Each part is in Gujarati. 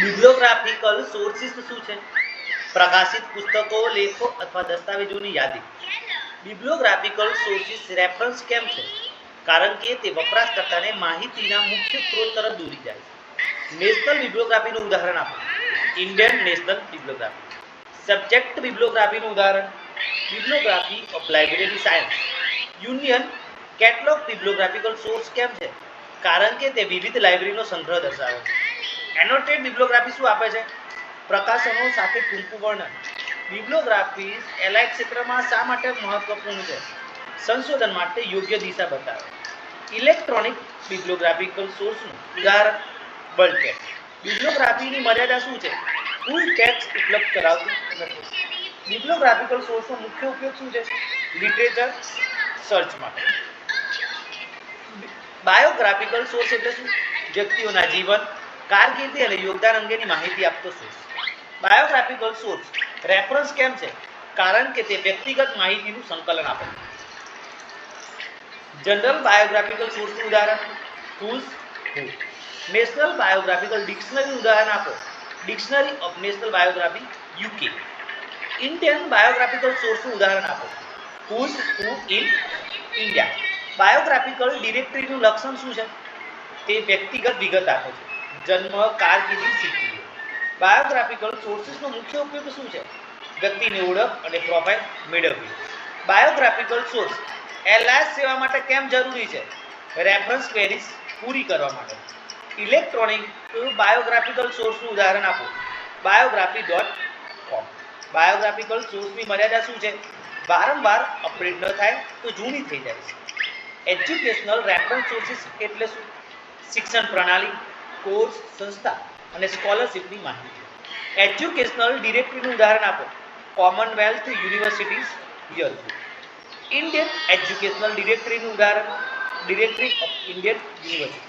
બિબ્લિયોગ્રાફિકલ સોર્સિસ શું છે? પ્રકાશિત પુસ્તકો, લેખો અથવા દસ્તાવેજોની યાદી. બિબ્લિયોગ્રાફિકલ સોર્સિસ રેફરન્સ કેમ છે? કારણ કે તે વપરાશકર્તાને માહિતીના મુખ્ય સ્ત્રોત તરફ દોરી જાય છે. નેશનલ બિબ્લિયોગ્રાફીનું ઉદાહરણ આપો. Indian national bibliography. સબ્જેક્ટ બિબ્લિયોગ્રાફીનું ઉદાહરણ bibliography of library science. Union catalogue bibliographical source કેમ છે? કારણ કે તે વિવિધ લાઇબ્રેરીનો સંગ્રહ દર્શાવે છે. એનોટેડ બિબ્લિયોગ્રાફી શું આપે છે? પ્રકાશનો સાથે ટૂંકું વર્ણન. બિબ્લિયોગ્રાફી એલાયક ક્ષેત્રમાં શા માટે મહત્વપૂર્ણ છે? સંશોધન માટે યોગ્ય દિશા બતાવે. ઇલેક્ટ્રોનિક બિબ્લિયોગ્રાફિકલ સોર્સનું ઉદાહરણ બલ્બકેટ. બિબ્લિયોગ્રાફીની મર્યાદા શું છે? ફૂલ ટેક્સ્ટ ઉપલબ્ધ કરાવતું નથી. બિબ્લિયોગ્રાફિકલ સોર્સનો મુખ્ય ઉપયોગ શું છે? લિટરેચર સર્ચ માટે. બાયોગ્રાફિકલ સોર્સ એટલે શું? વ્યક્તિઓના જીવન, કારકિર્દી અને યોગદાન અંગેની માહિતી આપતો સોર્સ. બાયોગ્રાફિકલ સોર્સ રેફરન્સ કેમ છે? કારણ કે તે વ્યક્તિગત માહિતીનું સંકલન આપે છે. જનરલ બાયોગ્રાફિકલ સોર્સનું ઉદાહરણ હુઝ હુ. નેશનલ બાયોગ્રાફિકલ ડિક્શનરીનું ઉદાહરણ આપો. Dictionary of national biography UK. Indian biographical સોર્સનું ઉદાહરણ આપો. Who's who in India. Biographical ડિરેક્ટરીનું લક્ષણ શું છે? તે વ્યક્તિગત વિગત આપે છે. જન્મ, કારકિર્દી, સિદ્ધિ. બાયોગ્રાફિકલ સોર્સિસનો મુખ્ય ઉપયોગ શું છે? વ્યક્તિની ઓળખ અને પ્રોફાઇલ મેળવવી. બાયોગ્રાફિકલ સોર્સ એલઆઈએસ સેવા માટે કેમ જરૂરી છે? રેફરન્સ ક્વેરીઝ પૂરી કરવા માટે. ઇલેક્ટ્રોનિક બાયોગ્રાફિકલ સોર્સનું ઉદાહરણ આપો. biography.com. બાયોગ્રાફિકલ સોર્સની મર્યાદા શું છે? વારંવાર અપડેટ ન થાય તો જૂની થઈ જાય છે. એજ્યુકેશનલ રેફરન્સ સોર્સિસ એટલે શું? શિક્ષણ પ્રણાલી, કોર્સ, સંસ્થા અને સ્કોલરશિપની માહિતી. એજ્યુકેશનલ ડિરેક્ટરીનું ઉદાહરણ આપો. Commonwealth Universities Yearbook. Indian educational ડિરેક્ટરીનું ઉદાહરણ directory of Indian university.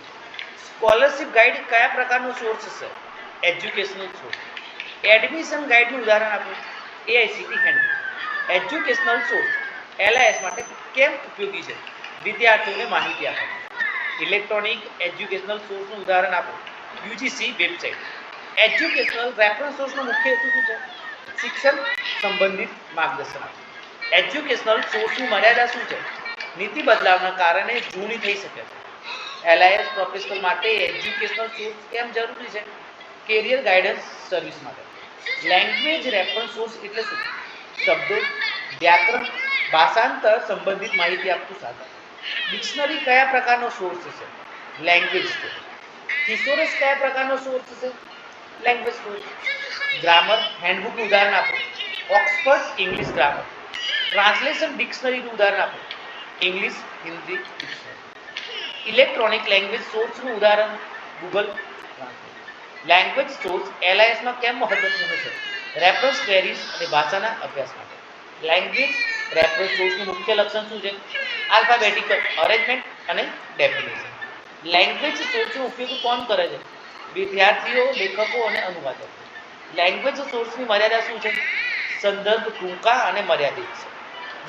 Scholarship guide કયા પ્રકારનો સોર્સ છે? Educational source. એડમિશન ગાઈડનું ઉદાહરણ આપો. AICT handbook. એજ્યુકેશનલ સોર્સ એલઆઈએસ માટે કેમ ઉપયોગી છે? વિદ્યાર્થીઓને માહિતી આપો. ઇલેક્ટ્રોનિક એજ્યુકેશનલ સોર્સનું ઉદાહરણ આપો. UGC website. એજ્યુકેશનલ રેફરન્સ સોર્સનો મુખ્ય હેતુ શું છે? શિક્ષણ સંબંધિત માર્ગદર્શન આપો. એજ્યુકેશનલ સોર્સની મર્યાદા શું છે? નીતિ બદલાવના કારણે જૂની થઈ શકે છે. એલઆઈએસ પ્રોફેશનલ માટે એજ્યુકેશનલ સોર્સ કેમ જરૂરી છે? કેરિયર ગાઈડન્સ સર્વિસ માટે. લેંગ્વેજ રેફરન્સ સોર્સ એટલે શું? શબ્દો, વ્યાકરણ, ભાષાંતર સંબંધિત માહિતી આપતું સાધન. ડિક્શનરી કયા પ્રકારનો સોર્સ છે? Language source. થિસોરસ કયા પ્રકારનો સોર્સ છે? Language source. ગ્રામર હેન્ડબુકનું ઉદાહરણ આપો. Oxford English grammar. ટ્રાન્સલેશન ડિક્શનરીનું ઉદાહરણ આપો. English Hindi dictionary. Electronic language સોર્સનું ઉદાહરણ ગૂગલ ટ્રાન્સલેટ. લેંગ્વેજ સોર્સ એલઆઈએસમાં કેમ મહત્વપૂર્ણ છે? રેફરન્સ ક્વેરીઝ અને ભાષાના અભ્યાસ માટે. લેંગ્વેજ રેફરન્સ સોર્સનું મુખ્ય લક્ષણ શું છે? આલ્ફાબેટિકલ અરેન્જમેન્ટ અને ડેફિનેશન. લેંગ્વેજ સોર્સનો ઉપયોગ કોણ કરે છે? વિદ્યાર્થીઓ, લેખકો અને અનુવાદકો. લેંગ્વેજ સોર્સની મર્યાદા શું છે? સંદર્ભ ટૂંકા અને મર્યાદિત છે.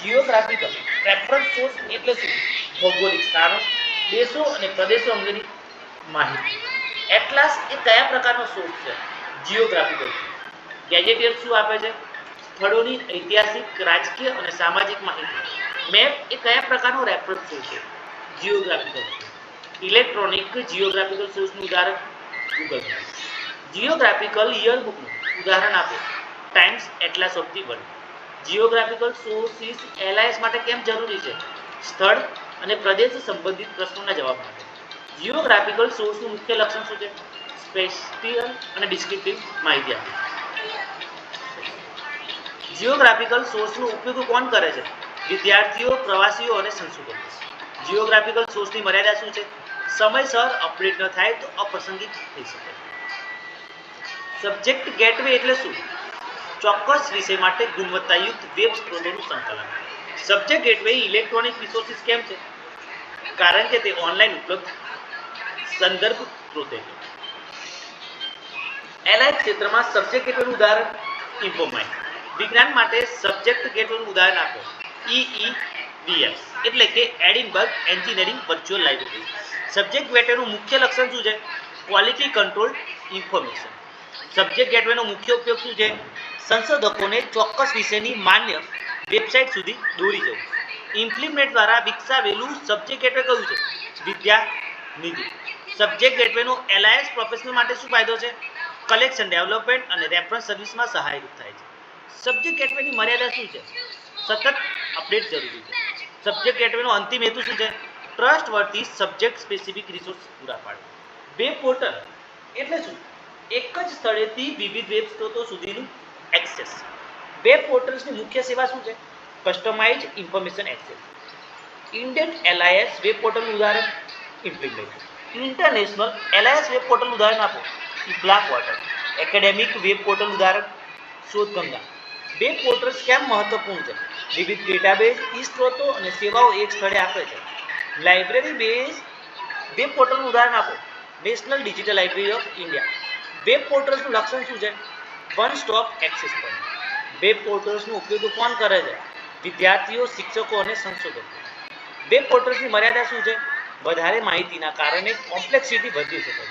જીઓગ્રાફિકલ રેફરન્સ સોર્સ એટલે શું? ભૌગોલિક સ્થાનો, દેશો અને પ્રદેશો અંગેની માહિતી. એટલાસ એ કયા પ્રકારનો સોર્સ છે? જીઓગ્રાફિકલ. ગેજેટિયર શું આપે છે? સ્થળોની ઐતિહાસિક, રાજકીય અને સામાજિક માહિતી. મેપ એ કયા પ્રકારનો રેફરન્સ સોર્સ છે? જીઓગ્રાફિકલ. ઇલેક્ટ્રોનિક જીઓગ્રાફિકલ સોર્સનું ઉદાહરણ ગૂગલ મેપ. જીઓગ્રાફિકલ યરબુકનું ઉદાહરણ આપો. Times atlas of the world. Geographical sources એલઆઈએસ માટે કેમ જરૂરી છે? સ્થળ અને પ્રદેશ સંબંધિત પ્રશ્નોના જવાબ માટે. જીઓગ્રાફિકલ સોર્સનું મુખ્ય લક્ષણ શું છે? સ્પેશિયલ અને ડિસ્ક્રિપ્ટિવ માહિતી આપે. જીઓગ્રાફિકલ સોર્સનો ઉપયોગ કોણ કરે છે? વિદ્યાર્થીઓ, પ્રવાસીઓ અને સંશોધકો. જીઓગ્રાફિકલ સોર્સની મર્યાદા શું છે? સમયસર અપડેટ ન થાય તો અપ્રાસંગિક થઈ શકે. સબ્જેક્ટ ગેટવે એટલે શું? ચોક્કસ વિષય માટે ગુણવત્તાયુક્ત વેબ સ્ત્રોતોનું સંકલન. સબ્જેક્ટ ગેટવે ઇલેક્ટ્રોનિક રિસોર્સિસ કેમ છે? કારણ કે તે ઓનલાઈન ઉપલબ્ધ સંદર્ભ સ્ત્રોત છે. એલઆઈ ક્ષેત્રમાં સબ્જેક્ટ ગેટવેનું ઉદાહરણ ઇન્ફોમાઇન. વિજ્ઞાન માટે સબ્જેક્ટ ગેટવેનું ઉદાહરણ આપો. EEVS એટલે કે Edinburgh engineering virtual library. Subject ગેટવેનું મુખ્ય લક્ષણ શું છે? Quality control information. સબ્જેક્ટ ગેટવેનો મુખ્ય ઉપયોગ શું છે? સંશોધકોને ચોક્કસ વિષયની માન્ય વેબસાઇટ સુધી દોરી જવું. ઇમ્પ્લિમેન્ટ દ્વારા વિકસાવેલું સબ્જેક્ટ ગેટવે કયું છે? વિદ્યા નિધિ. સબ્જેક્ટ ગેટવેનો LIS પ્રોફેશનલ માટે શું ફાયદો છે? કલેક્શન ડેવલપમેન્ટ અને રેફરન્સ સર્વિસમાં સહાયરૂપ થાય છે. સબ્જેક્ટ ગેટવેની મર્યાદા શું છે? સતત અપડેટ જરૂરી છે. સબ્જેક્ટ ગેટવેનો અંતિમ હેતુ શું છે? ટ્રસ્ટવર્ધી સબ્જેક્ટ સ્પેસિફિક રિસોર્સ પૂરા પાડે. વેબ પોર્ટલ એટલે શું? એક જ સ્થળેથી વિવિધ વેબ સ્ત્રોતો સુધીનું એક્સેસ. વેબ પોર્ટલ્સની મુખ્ય સેવા શું છે? Customize information access. Indian LIS web પોર્ટલનું ઉદાહરણ. ઇમ્પ્લિમેન્ટ. ઇન્ટરનેશનલ LIS વેબ પોર્ટલનું ઉદાહરણ આપો. IFLA portal. Academic web portal ઉદાહરણ. શોધગંગા. વેબ પોર્ટલ્સ કેમ મહત્વપૂર્ણ છે? વિવિધ ડેટાબેઝ, સ્ત્રોતો અને સેવાઓ એક સ્થળે આપે છે. લાઇબ્રેરી બેઝ વેબ પોર્ટલનું ઉદાહરણ આપો. National Digital Library of India. Web પોર્ટલ્સનું લક્ષણ શું છે? One stop access point. Web પોર્ટલ્સનો ઉપયોગ કોણ કરે છે? વિદ્યાર્થીઓ, શિક્ષકો અને સંશોધકો. વેબ પોર્ટલ્સની મર્યાદા શું છે? વધારે માહિતીના કારણે કોમ્પ્લેક્સિટી વધી શકે છે.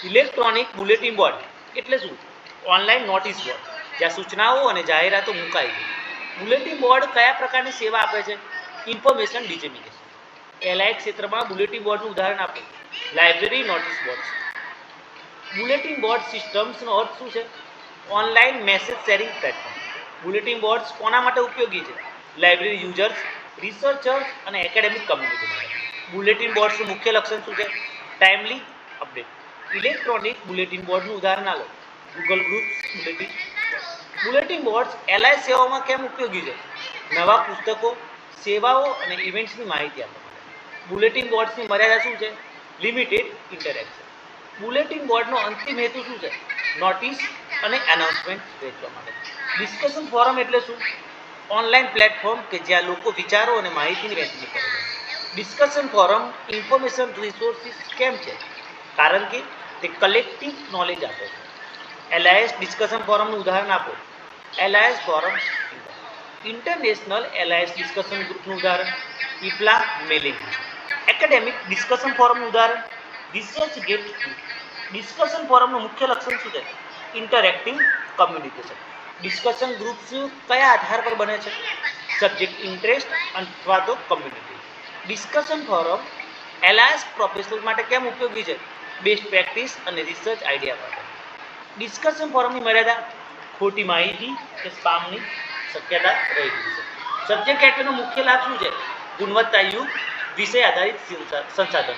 ઇલેક્ટ્રોનિક બુલેટિન બોર્ડ એટલે શું? ઓનલાઈન નોટિસ બોર્ડ જ્યાં સૂચનાઓ અને જાહેરાતો મુકાય છે. બુલેટિન બોર્ડ કયા પ્રકારની સેવા આપે છે? Information dissemination. LIS ક્ષેત્રમાં બુલેટિન બોર્ડનું ઉદાહરણ આપો. Library notice board. Bulletin board સિસ્ટમ્સનો અર્થ શું છે? Online message sharing platform. Bulletin boards કોના માટે ઉપયોગી છે? લાઇબ્રેરી યુઝર્સ, રિસર્ચર્સ અને એકેડેમિક કમ્યુનિટી માટે. બુલેટિન બોર્ડ્સનું મુખ્ય લક્ષણ શું છે? Timely update. ઇલેક્ટ્રોનિક બુલેટિન બોર્ડનું ઉદાહરણ આલો. Google groups bulletin. Bulletin boards LIS સેવાઓમાં કેમ ઉપયોગી છે? નવા પુસ્તકો, સેવાઓ અને ઇવેન્ટ્સની માહિતી આપવા માટે. બુલેટિન બોર્ડ્સની મર્યાદા શું છે? Limited interaction. બુલેટિન બોર્ડનો અંતિમ હેતુ શું છે? નોટિસ અને એનાઉન્સમેન્ટ વેચવા માટે. ડિસ્કશન ફોરમ એટલે શું? ઓનલાઈન પ્લેટફોર્મ કે જ્યાં લોકો વિચારો અને માહિતીની વહેંચણી કરે છે. ડિસ્કશન ફોરમ ઇન્ફોર્મેશન રિસોર્સિસ કેમ છે? કારણ કે તે કલેક્ટિવ નોલેજ આપે છે. LIS ડિસ્કશન ફોરમનું ઉદાહરણ આપો. LIS forum. International LIS discussion ગ્રુપનું ઉદાહરણ. IFLA mailing. એકેડેમિક ડિસ્કશન ફોરમનું ઉદાહરણ. Research gate. ડિસ્કશન ફોરમનું મુખ્ય લક્ષણ શું છે? Interactive communication. ડિસ્કશન ગ્રુપ્સ કયા આધાર પર બને છે? સબ્જેક્ટ ઇન્ટરેસ્ટ અથવા તો community. Discussion forum LIS professional માટે કેમ ઉપયોગી છે? બેસ્ટ પ્રેક્ટિસ અને રિસર્ચ આઈડિયા માટે. ડિસ્કશન ફોરમની મર્યાદા. ખોટી માહિતી કે સ્પામની શક્યતા રહેલી છે. સબ્જેક્ટ ગેટવેનો મુખ્ય લાભ શું છે? ગુણવત્તાયુક્ત વિષય આધારિત સંસાધન.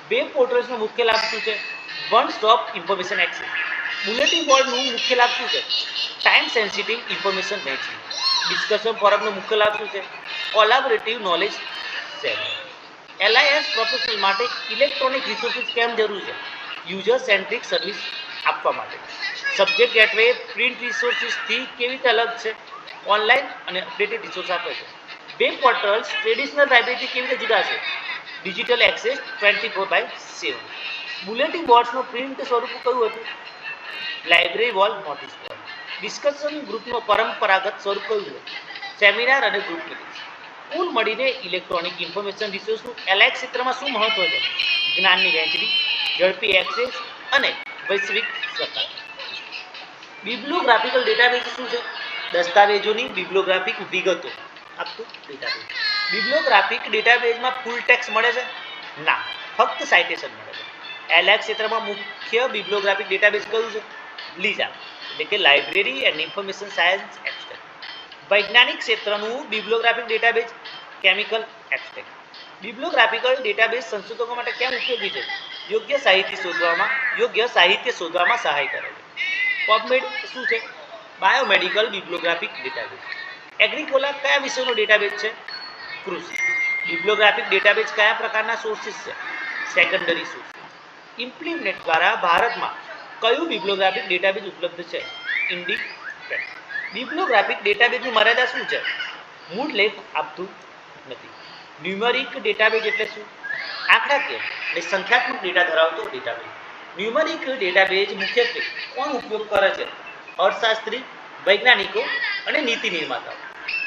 વેબ પોર્ટલ્સનો મુખ્ય લાભ શું છે? One stop information access. Bulletin બોર્ડનું મુખ્ય લાભ શું છે? ટાઈમ સેન્સિટિવ ઇન્ફોર્મેશન વહેંચવી. ડિસ્કશન ફોરમનો મુખ્ય લાભ શું છે? Collaborative knowledge sharing. LIS professional માટે ઇલેક્ટ્રોનિક રિસોર્સિસ કેમ જરૂરી છે? યુઝર સેન્ટ્રિક સર્વિસ આપવા માટે. સબ્જેક્ટ ગેટવે પ્રિન્ટ રિસોર્સિસથી કેવી રીતે અલગ છે? ઓનલાઈન અને અપડેટેડ રિસોર્સ આપે છે. વેબ પોર્ટલ્સ ટ્રેડિશનલ લાઇબ્રેરીથી કેવી રીતે જુદા છે? Digital access 24/7. બુલેટિન બોર્ડ્સનું પ્રિન્ટ સ્વરૂપ કયું હતું? Library wall notice board. Discussion ગ્રુપનું પરંપરાગત સ્વરૂપ કયું છે? સેમિનાર અને ગ્રુપ મીટિંગ્સ. કુલ મળીને ઇલેક્ટ્રોનિક ઇન્ફોર્મેશન રિસોર્સનું LIS ક્ષેત્રમાં શું મહત્વ છે? જ્ઞાનની વહેંચણી, ઝડપી એક્સેસ અને વૈશ્વિક સહકાર. બિબ્લિયોગ્રાફિકલ ડેટાબેઝ શું છે? દસ્તાવેજોની બિબ્લિયોગ્રાફિક વિગતો આપતું ડેટાબેઝ. બિબ્લિયોગ્રાફિક ડેટાબેઝમાં ફૂલ ટેક્સ્ટ મળે છે? ના, ફક્ત સાઇટેશન મળે છે. LIS ક્ષેત્રમાં મુખ્ય બિબ્લિયોગ્રાફિક ડેટાબેઝ કયું છે? લીઝા એટલે કે library and information science abstract. વૈજ્ઞાનિક ક્ષેત્રનું બિબ્લિયોગ્રાફિક ડેટાબેઝ કેમિકલ એબ્સ્ટ્રેક્ટ. બિબ્લિયોગ્રાફિકલ ડેટાબેઝ સંશોધકો માટે કેમ ઉપયોગી છે? યોગ્ય સાહિત્ય શોધવામાં સહાય કરે છે. પબમેડ શું છે? Biomedical બિબ્લિયોગ્રાફિક database. એગ્રીકોલા કયા વિષયનો ડેટાબેઝ છે? કૃષિ. બિબ્લિયોગ્રાફિક ડેટાબેઝ કયા પ્રકારના સોર્સિસ છે? Secondary source. ઇમ્પ્લિમેન્ટ દ્વારા ભારતમાં કયું બિબ્લિયોગ્રાફિક ડેટાબેઝ ઉપલબ્ધ છે? ઇન્ડિપેન્ડન્ટ. બિબ્લિયોગ્રાફિક ડેટાબેઝની મર્યાદા શું છે? મૂળ લેખ આપતું નથી. ન્યુમેરિક ડેટાબેઝ એટલે શું? આંકડાકીય અને સંખ્યાત્મક ડેટા ધરાવતો ડેટાબેઝ. ન્યુમેરિક ડેટાબેઝ મુખ્યત્વે કોણ ઉપયોગ કરે છે? અર્થશાસ્ત્રી, વૈજ્ઞાનિકો અને નીતિ નિર્માતાઓ.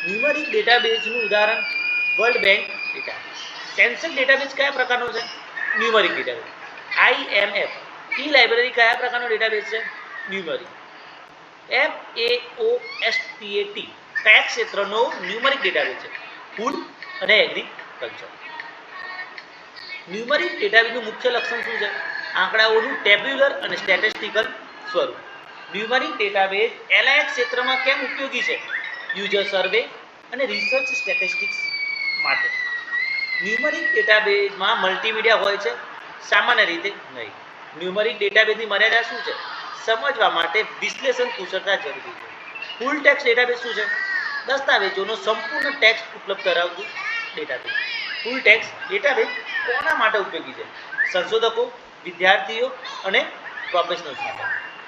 ન્યુમેરિક ડેટાબેઝનું ઉદાહરણ world bank database. Census database કયા પ્રકારનો છે? Numeric database. IMF ઈ લાઇબ્રેરી કયા પ્રકારનો ડેટાબેઝ છે? ન્યુમરિક. FAOSTAT કયા ક્ષેત્રનો ન્યુમરિક ડેટાબેઝ છે? ફૂડ અને એગ્રીકલ્ચર. ન્યુમરિક ડેટાબેઝનું મુખ્ય લક્ષણ શું છે? આંકડાઓનું ટેબ્યુલર અને સ્ટેટિસ્ટિકલ સ્વરૂપ. ન્યુમરિક ડેટાબેઝ LIS ક્ષેત્રમાં કેમ ઉપયોગી છે? યુઝર સર્વે અને રિસર્ચ સ્ટેટિસ્ટિક્સ માટે. ન્યુમરિક ડેટાબેઝમાં મલ્ટીમીડિયા હોય છે? સામાન્ય રીતે નહીં. ન્યુમરિક ડેટાબેઝની મર્યાદા શું છે? સમજવા માટે વિશ્લેષણ કુશળતા જરૂરી છે. ફૂલ ટેક્સ્ટ ડેટાબેઝ શું છે? દસ્તાવેજોનો સંપૂર્ણ ટેક્સ્ટ ઉપલબ્ધ ધરાવતું ડેટાબેઝ. ફૂલ ટેક્સ્ટ ડેટાબેઝ કોના માટે ઉપયોગી છે? સંશોધકો, વિદ્યાર્થીઓ અને પ્રોફેશનલ્સ માટે.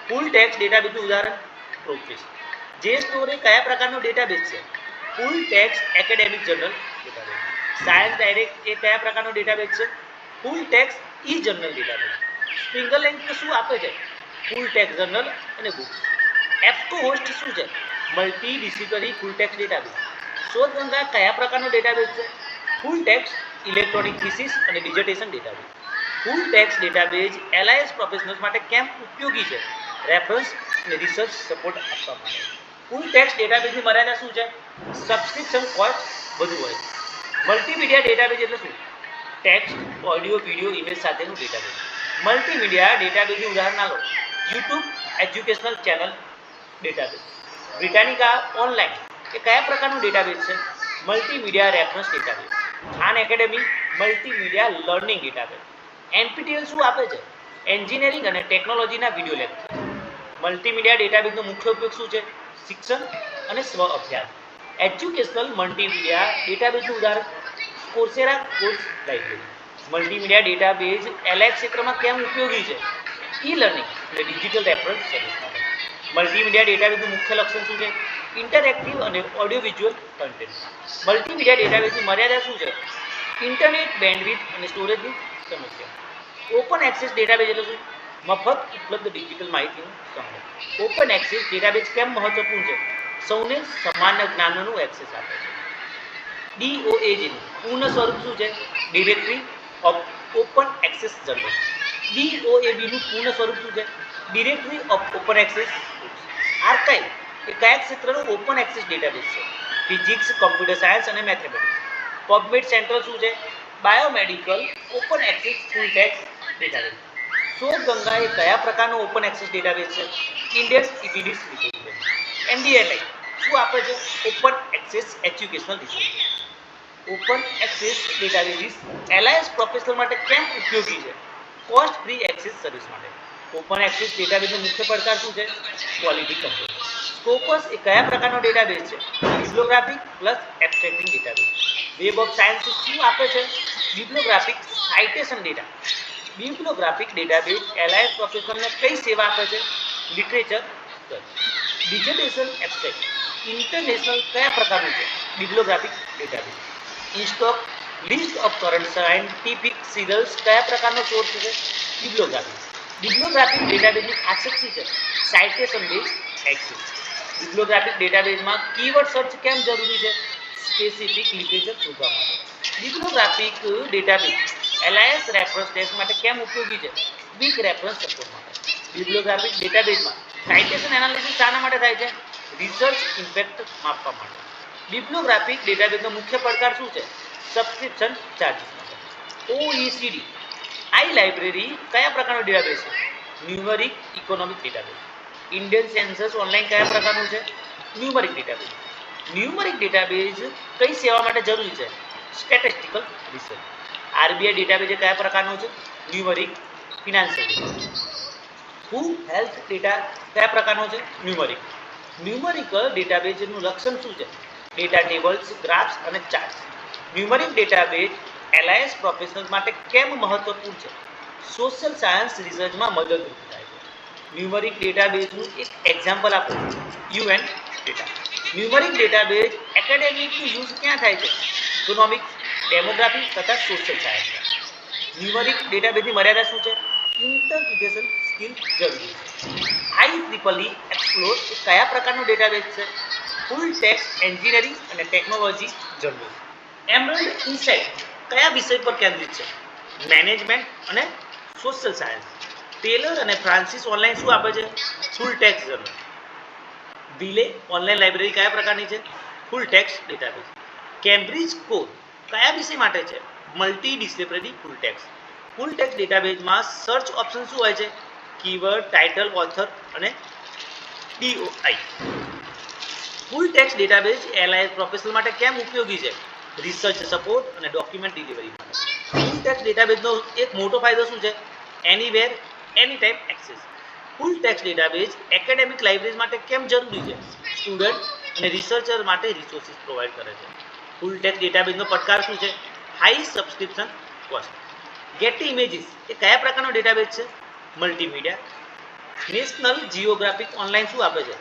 ફૂલ ટેક્સ્ટ ડેટાબેઝનું ઉદાહરણ પ્રોફેસર. JSTOR કયા પ્રકારનો ડેટાબેઝ છે? Full text academic journal database. Science Direct એ કયા પ્રકારનો ડેટાબેઝ છે? Full text e journal database. Springer Link શું આપે છે? ફૂલ ટેક્સ્ટ જર્નલ અને બુક્સ. EBSCOhost શું છે? Multi disciplinary full text database. Shodhganga કયા પ્રકારનો ડેટાબેઝ છે? ફૂલ ટેક્સ્ટ ઇલેક્ટ્રોનિક થીસિસ અને dissertation database. Full text database LIS professionals માટે કેમ ઉપયોગી છે? રેફરન્સ અને રિસર્ચ સપોર્ટ આપવા માટે. ફૂલ ટેક્સ્ટ ડેટાબેઝની મર્યાદા શું છે? સબસ્ક્રિપ્શન કોસ્ટ વધુ હોય છે. મલ્ટીમીડિયા ડેટાબેઝ એટલે શું? ટેક્સ્ટ, ઓડિયો, વિડિયો, ઇમેજ સાથેનું ડેટાબેઝ. મલ્ટીમીડિયા ડેટાબેઝનું ઉદાહરણ લો. YouTube educational channel database. Britannica Online એ કયા પ્રકારનું ડેટાબેઝ છે? Multimedia reference database. Khan Academy multimedia learning database. NPTEL શું આપે છે? એન્જિનિયરિંગ અને ટેકનોલોજીના વિડિયો લેક્ચર. મલ્ટીમીડિયા ડેટાબેઝનો મુખ્ય ઉપયોગ શું છે? શિક્ષણ અને સ્વ અભ્યાસ. એજ્યુકેશનલ મલ્ટીમીડિયા ડેટાબેઝનું ઉદાહરણ Coursera course library. Multimedia database LIS ક્ષેત્રમાં કેમ ઉપયોગી છે? ઈ લર્નિંગ અને ડિજિટલ રેફરન્સ સર્વિસ માટે. મલ્ટીમીડિયા ડેટાબેઝનું મુખ્ય લક્ષણ શું છે? ઇન્ટરેક્ટિવ અને ઓડિયો વિઝ્યુઅલ કન્ટેન્ટ. મલ્ટીમીડિયા ડેટાબેઝની મર્યાદા શું છે? ઇન્ટરનેટ બેન્ડવિડ્થ અને સ્ટોરેજની સમસ્યા. ઓપન એક્સેસ ડેટાબેઝ એટલે શું? મફત ઉપલબ્ધ ડિજિટલ માહિતીનું સંગ્રહ. ઓપન એક્સેસ ડેટાબેઝ કેમ મહત્વપૂર્ણ છે? સૌને સમાન જ્ઞાનનું એક્સેસ આપે છે. DOAJ પૂર્ણ સ્વરૂપ શું છે? Directory of open Access Journal. DOAB નું પૂર્ણ સ્વરૂપ શું છે? Directory of open Access Archive એ કયા ક્ષેત્રનો ઓપન એક્સેસ ડેટાબેઝ છે? ફિઝિક્સ, કોમ્પ્યુટર સાયન્સ અને મેથેમેટિક્સ. પબમેડ સેન્ટ્રલ શું છે? Biomedical open access full text database. Shodhganga એ કયા પ્રકારનો ઓપન એક્સેસ ડેટાબેઝ છે? ઇન્ડિયન ઇપીડિસ રિપોઝિટરી. NDLI શું આપે છે? Open access educational resource. Open access database LIS professional માટે કેમ ઉપયોગી છે? કોસ્ટ ફ્રી એક્સેસ સર્વિસ માટે. ઓપન એક્સેસ ડેટાબેઝનો મુખ્ય પડકાર શું છે? Quality control. સ્કોપસ એ કયા પ્રકારનો ડેટાબેઝ છે? Bibliographic plus abstracting database. Web of Science શું આપે છે? Bibliographic citation data. Bibliographic database LIS પ્રોફેશનલને કઈ સેવા આપે છે? Literature search. Dissertation Abstract International કયા પ્રકારનું છે? Bibliographic database. ઇનસ્ટોક list of current scientific serials કયા પ્રકારનો સોર્સ છે? બિબ્લિયોગ્રાફી. બિબ્લિયોગ્રાફિક ડેટાબેઝની ખાસિયત શું છે? Citation base access. બિબ્લિયોગ્રાફિક ડેટાબેઝમાં કીવર્ડ સર્ચ કેમ જરૂરી છે? સ્પેસિફિક લિટરેચર શોધવા માટે. બિબ્લિયોગ્રાફિક ડેટાબેઝ LIS રેફરન્સ ટેસ્ટ માટે કેમ ઉપયોગી છે? વીક રેફરન્સ સપોર્ટ માટે. બિબ્લિયોગ્રાફિક ડેટાબેઝમાં સાઇટેશન એનાલિસિસ શાના માટે થાય છે? રિસર્ચ ઇમ્પેક્ટ માપવા માટે. બિબ્લિયોગ્રાફિક ડેટાબેઝનો મુખ્ય પડકાર શું છે? સબસ્ક્રિપ્શન ચાર્જીસ માટે. OECD આઈ લાઇબ્રેરી કયા પ્રકારનો ડેટાબેઝ છે? Numeric economic database. Indian Census Online કયા પ્રકારનું છે? Numeric database. ન્યુમરિક ડેટાબેઝ કઈ સેવા માટે જરૂરી છે? Statistical research. RBI ડેટાબેઝ કયા પ્રકારનું છે? Numeric financial data. હુ હેલ્થ ડેટા કયા પ્રકારનો છે? ન્યુમરિક. ન્યુમરિકલ ડેટાબેઝનું લક્ષણ શું છે? ડેટા ટેબલ્સ, ગ્રાફ્સ અને charts. Numeric database LIS professionals માટે કેમ મહત્વપૂર્ણ છે? સોશિયલ સાયન્સ રિસર્ચમાં મદદરૂપ થાય છે. ન્યુમરિક ડેટાબેઝનું એક એક્ઝામ્પલ આપો. UN data. Numeric database academic use ક્યાં થાય છે? ઇકોનોમિક્સ, ડેમોગ્રાફી તથા સોશિયલ સાયન્સ. ન્યુમરિક ડેટાબેઝની મર્યાદા શું છે? ઇન્ટરપ્રિટેશન સ્કિલ જરૂરી છે. IEEE એક્સપ્લોર એ કયા પ્રકારનું ડેટાબેઝ છે? ફૂલ ટેક્સ્ટ એન્જિનિયરિંગ અને ટેકનોલોજી જર્નલ. એમરલ્ડ ઇનસાઇટ કયા વિષય પર કેન્દ્રિત છે? મેનેજમેન્ટ અને સોશિયલ સાયન્સ. ટેલર અને ફ્રાન્સિસ ઓનલાઈન શું આપે છે? Full text journal. વિલે ઓનલાઈન લાઇબ્રેરી કયા પ્રકારની છે? Full text database. Cambridge core કયા વિષય માટે છે? Multi disciplinary full text. ફૂલ ટેક્સ્ટ ડેટાબેઝમાં સર્ચ ઓપ્શન શું હોય છે? કીવર્ડ, ટાઇટલ, ઓથર અને DOI. ફૂલ ટેક્સ્ટ ડેટાબેઝ LIS પ્રોફેશનલ માટે કેમ ઉપયોગી છે? રિસર્ચ સપોર્ટ અને ડોક્યુમેન્ટ ડિલિવરી માટે. ફૂલ ટેક્સ્ટ ડેટાબેઝનો એક મોટો ફાયદો શું છે? એનીવેર એની time access. Full text database academic libraries માટે કેમ જરૂરી છે? સ્ટુડન્ટ અને રિસર્ચર માટે રિસોર્સિસ પ્રોવાઈડ કરે છે. ફૂલ ટેક્સ્ટ ડેટાબેઝનો પડકાર શું છે? High subscription cost. Getty Images એ કયા પ્રકારનો ડેટાબેઝ છે? મલ્ટીમીડિયા. નેશનલ જિયોગ્રાફિક ઓનલાઈન શું આપે છે?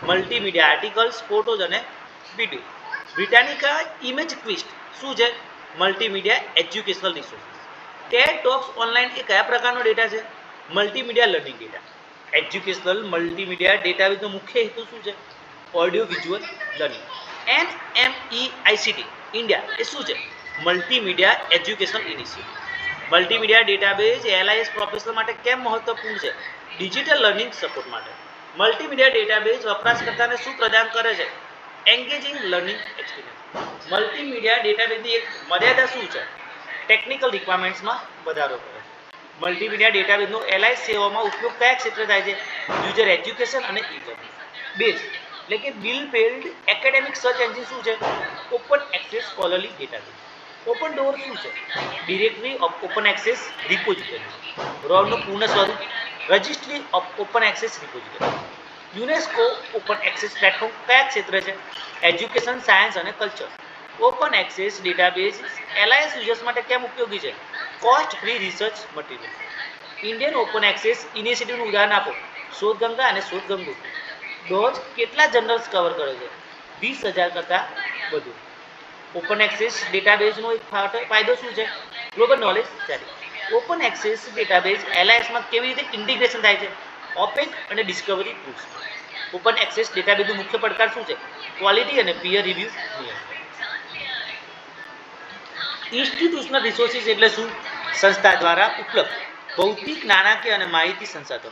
મલ્ટીમીડિયા આર્ટિકલ્સ, ફોટોઝ અને વિડીયો. બ્રિટાનિકા ઇમેજ ક્વિસ્ટ શું છે? Multimedia educational resources. TED Talks online એ કયા પ્રકારનો ડેટા છે? Multimedia learning data. Educational multimedia ડેટાબેઝનો મુખ્ય હેતુ શું છે? Audio visual learning. NMEICT India એ શું છે? Multimedia educational initiative. Multimedia database LIS professional માટે કેમ મહત્વપૂર્ણ છે? ડિજિટલ લર્નિંગ સપોર્ટ માટે. મલ્ટીમીડિયા ડેટાબેઝ વપરાશકર્તાને શું પ્રદાન કરે છે? Engaging learning experience. મલ્ટીમીડિયા ડેટાબેઝની એક મર્યાદા શું છે? ટેકનિકલ રિક્વાયરમેન્ટ્સમાં વધારો કરે છે. મલ્ટીમીડિયા ડેટાબેઝનો LIS સેવાઓમાં ઉપયોગ કયા ક્ષેત્રે થાય છે? યુઝર એજ્યુકેશન અને ઈ-લર્નિંગ. બેઝ એટલે કે Bielefeld academic search engine શું છે? Open access scholarly database. OpenDOAR શું છે? Directory of open access repository. રોડનું પૂર્ણ સ્વરૂપ registry of open access repository. UNESCO open access platform કયા ક્ષેત્ર છે? એજ્યુકેશન, સાયન્સ અને culture. Open access database LIS users માટે કેમ ઉપયોગી છે? Cost free research material. Indian open access ઇનિશિયેટિવનું ઉદાહરણ આપો. શોધગંગા અને શોધગંગો. ડોઝ કેટલા જર્નલ્સ કવર કરે છે? 20,000 કરતાં વધુ. ઓપન એક્સેસ ડેટાબેઝનો એક ફાયદો શું છે? Global knowledge sharing. Open access database LISમાં કેવી રીતે ઇન્ટિગ્રેશન થાય છે? ઓપેક અને ડિસ્કવરી ટૂલ્સ. ઓપન એક્સેસ ડેટાબેઝનો મુખ્ય પડકાર શું છે? ક્વોલિટી અને પીયર રિવ્યુ નિયંત્રણ. ઇન્સ્ટિટ્યુશનલ રિસોર્સિસ એટલે શું? સંસ્થા દ્વારા ઉપલબ્ધ ભૌતિક, નાણાકીય અને માહિતી સંસાધનો.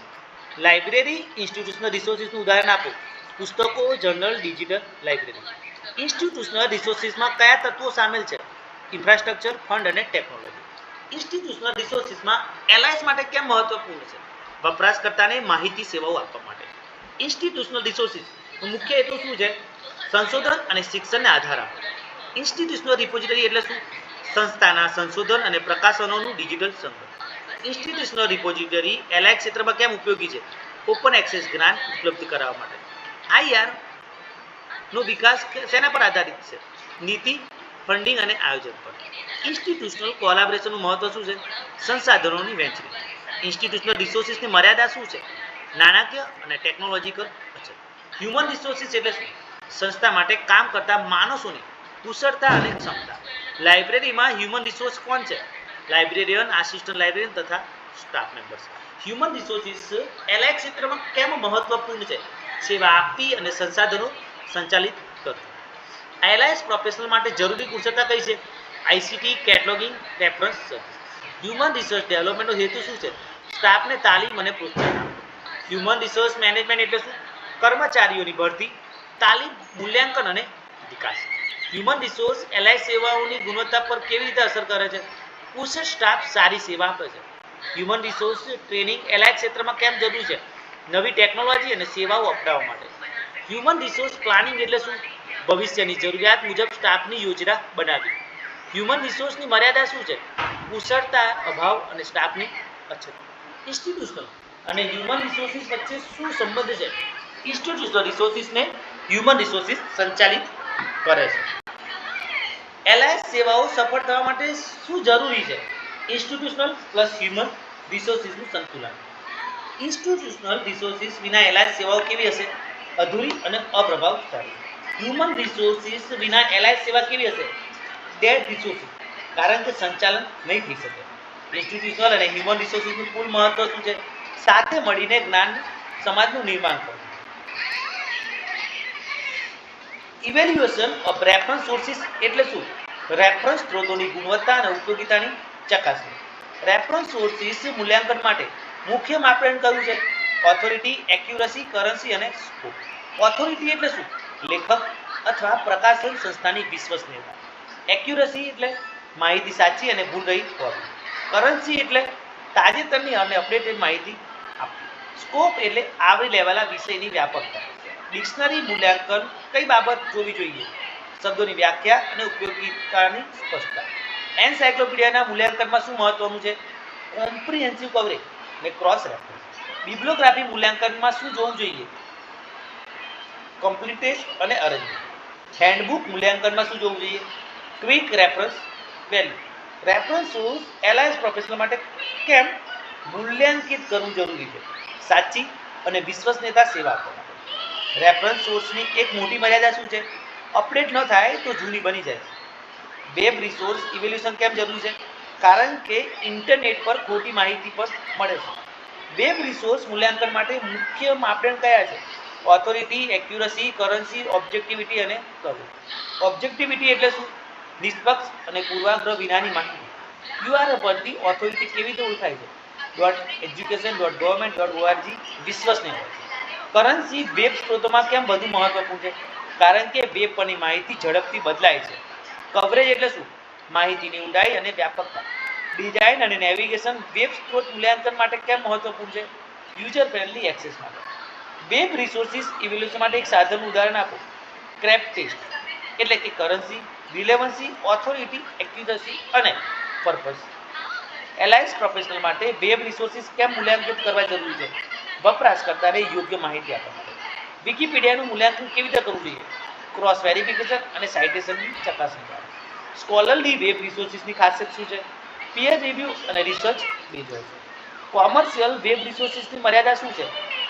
લાઇબ્રેરી ઇન્સ્ટિટ્યુશનલ રિસોર્સિસનું ઉદાહરણ આપો. પુસ્તકો, જર્નલ, ડિજિટલ લાઇબ્રેરી. ઇન્સ્ટિટ્યુશનલ રિસોર્સિસમાં કયા તત્વો સામેલ છે? ઇન્ફ્રાસ્ટ્રક્ચર, ફંડ અને ટેકનોલોજી. ઇન્સ્ટિટ્યુશનલ રિસોર્સિસમાં LIS માટે કેમ મહત્વપૂર્ણ છે? વપરાશકર્તાને માહિતી સેવાઓ આપવા માટે. ઇન્સ્ટિટ્યુશનલ રિસોર્સિસનો મુખ્ય હેતુ શું છે? સંશોધન અને શિક્ષણને આધાર આપવો. ઇન્સ્ટિટ્યુશનલ રિપોઝિટરી એટલે શું? સંસ્થાના સંશોધન અને પ્રકાશનોનું ડિજિટલ સંગ્રહ. ઇન્સ્ટિટ્યુશનલ રિપોઝિટરી LIS ક્ષેત્રમાં કેમ ઉપયોગી છે? ઓપન એક્સેસ જ્ઞાન ઉપલબ્ધ કરાવવા માટે. IR નો વિકાસ શેના પર આધારિત છે? નીતિ, ફંડિંગ અને આયોજન પર. ઇન્સ્ટિટ્યુશનલ કોલાબોરેશનનું મહત્વ શું છે? સંસાધનોની વહેંચણી. ઇન્સ્ટિટ્યુશનલ રિસોર્સિસની મર્યાદા શું છે? નાણાકીય અને ટેકનોલોજીકલ અછત. હ્યુમન રિસોર્સિસ એટલે શું? સંસ્થા માટે કામ કરતા માણસોની કુશળતા અને ક્ષમતા. લાઇબ્રેરીમાં હ્યુમન રિસોર્સ કોણ છે? લાઇબ્રેરિયન, આસિસ્ટન્ટ લાઇબ્રેરિયન તથા staff members. Human resources LIS ક્ષેત્રમાં કેમ મહત્વપૂર્ણ છે? સેવા આપવી અને સંસાધનો સંચાલિત કરવું. LIS પ્રોફેશનલ માટે જરૂરી કુશળતા કઈ છે? ICT, cataloguing, reference service. Human resource ડેવલપમેન્ટનો હેતુ શું છે? સ્ટાફને તાલીમ અને પ્રોત્સાહન આપવું. હ્યુમન રિસોર્સ મેનેજમેન્ટ એટલે શું? કર્મચારીઓની ભરતી, તાલીમ, મૂલ્યાંકન અને વિકાસ. હ્યુમન રિસોર્સ LIS સેવાઓની ગુણવત્તા પર કેવી રીતે અસર કરે છે? કુશળ સ્ટાફ સારી સેવા આપે છે. હ્યુમન રિસોર્સ ટ્રેનિંગ LIS ક્ષેત્રમાં કેમ જરૂરી છે? નવી ટેકનોલોજી અને સેવાઓ અપનાવવા માટે. હ્યુમન રિસોર્સ પ્લાનિંગ એટલે શું? ભવિષ્યની જરૂરિયાત મુજબ સ્ટાફની યોજના બનાવવી. હ્યુમન રિસોર્સની મર્યાદા શું છે? કુશળતા અભાવ અને સ્ટાફની અછત. ઇન્સ્ટિટ્યુશનલ અને હ્યુમન રિસોર્સિસ વચ્ચે શું સંબંધ છે? ઇન્સ્ટિટ્યુશનલ રિસોર્સિસને હ્યુમન રિસોર્સિસ સંચાલિત કરે છે. LIS સેવાઓ સફળ થવા માટે શું જરૂરી છે? ઇન્સ્ટિટ્યુશનલ પ્લસ હ્યુમન રિસોર્સિસનું સંતુલન. ઇન્સ્ટિટ્યુશનલ રિસોર્સિસ વિના LIS સેવાઓ કેવી હશે? અધૂરી અને અપ્રભાવશાળી. હ્યુમન રિસોર્સિસ વિના LIS સેવા કેવી હશે? ડેડ રિસોર્સિસ, કારણ કે સંચાલન નહીં થઈ શકે. ઇન્સ્ટિટ્યુશનલ અને હ્યુમન રિસોર્સિસનું કુલ મહત્વ શું છે? સાથે મળીને જ્ઞાન સમાજનું નિર્માણ કરવું. ઇવેલ્યુએશન ઓફ રેફરન્સ સોર્સિસ એટલે શું? રેફરન્સ સ્ત્રોતોની ગુણવત્તા અને ઉપયોગિતાની ચકાસણી. રેફરન્સ સોર્સિસ મૂલ્યાંકન માટે મુખ્ય માપદંડ કયું છે? ઓથોરિટી, એક્યુરસી, કરન્સી અને સ્કોપ. ઓથોરિટી એટલે શું? લેખક અથવા પ્રકાશન સંસ્થાની વિશ્વસનીયતા. એક્યુરસી એટલે માહિતી સાચી અને ભૂલ રહિત હોવી. કરન્સી એટલે તાજેતરની અને અપડેટેડ માહિતી આપવી. સ્કોપ એટલે આવરી લેવાલા વિષયની વ્યાપકતા. ડિક્શનરી મૂલ્યાંકન કઈ બાબત જોવી જોઈએ? શબ્દોની વ્યાખ્યા અને ઉપયોગિતાની સ્પષ્ટતા. એનસાયક્લોપીડિયાના મૂલ્યાંકનમાં શું મહત્વનું છે? કોમ્પ્રિહેન્સિવ કવરેજ અને ક્રોસ રેફરન્સ. બિબ્લિયોગ્રાફી મૂલ્યાંકનમાં શું જોવું જોઈએ? કમ્પ્લીટેશ અને અરેન્જમેન્ટ. હેન્ડબુક મૂલ્યાંકનમાં શું જોવું જોઈએ? Quick reference value. Reference source alliance professional માટે કેમ મૂલ્યાંકિત કરવું જરૂરી છે? સાચી અને વિશ્વસનીયતા સેવા આપવા માટે. રેફરન્સ સોર્સની એક મોટી મર્યાદા શું છે? અપડેટ ન થાય તો જૂની બની જાય છે. વેબ રિસોર્સ ઇવેલ્યુએશન કેમ જરૂરી છે? કારણ કે ઇન્ટરનેટ પર ખોટી માહિતી પણ મળે છે. વેબ રિસોર્સ મૂલ્યાંકન માટે મુખ્ય માપદંડ કયા છે? ઓથોરિટી, એક્યુરસી, કરન્સી, ઓબ્જેક્ટિવિટી અને કવરેજ. ઓબ્જેક્ટિવિટી એટલે શું? નિષ્પક્ષ અને પૂર્વાગ્રહ વિનાની માહિતી. યુઆરએલ પરથી ઓથોરિટી કેવી રીતે ઓળખાય છે? .education.government.org વિશ્વસનીય હોય છે. કરન્સી વેબ સ્ત્રોતોમાં કેમ વધુ મહત્વપૂર્ણ છે? કારણ કે વેબ પરની માહિતી ઝડપથી બદલાય છે. કવરેજ એટલે શું? માહિતીની ઊંડાઈ અને વ્યાપકતા. ડિઝાઇન અને નેવિગેશન વેબ સ્ત્રોત મૂલ્યાંકન માટે કેમ મહત્વપૂર્ણ છે? યુઝર ફ્રેન્ડલી એક્સેસ માટે. વેબ રિસોર્સિસ ઇવેલ્યુએશન માટે એક સાધનનું ઉદાહરણ આપો. ક્રેપ ટેસ્ટ એટલે કે કરન્સી, રિલેવન્સી, ઓથોરિટી, એક્યુરસી અને પર્પઝ. એલાયન્સ પ્રોફેશનલ માટે વેબ રિસોર્સિસ કેમ મૂલ્યાંકિત કરવા જરૂરી છે? વપરાશકર્તાને યોગ્ય માહિતી આપવા માટે. વિકિપીડિયાનું મૂલ્યાંકન કેવી રીતે કરવું જોઈએ? ક્રોસ વેરિફિકેશન અને સાઇટેશનની ચકાસણી દ્વારા. સ્કોલરલી વેબ રિસોર્સિસની ખાસિયત શું છે? પીયર રિવ્યુ અને રિસર્ચ બેઝ હોય છે. કોમર્શિયલ વેબ રિસોર્સિસની મર્યાદા શું છે?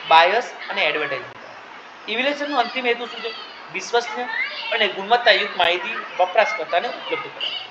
બાયસ અને એડવર્ટાઇઝિંગ. ઇવેલ્યુએશનનો અંતિમ હેતુ શું છે? વિશ્વસનીય અને ગુણવત્તાયુક્ત માહિતી વપરાશકર્તાને ઉપલબ્ધ કરાવવી.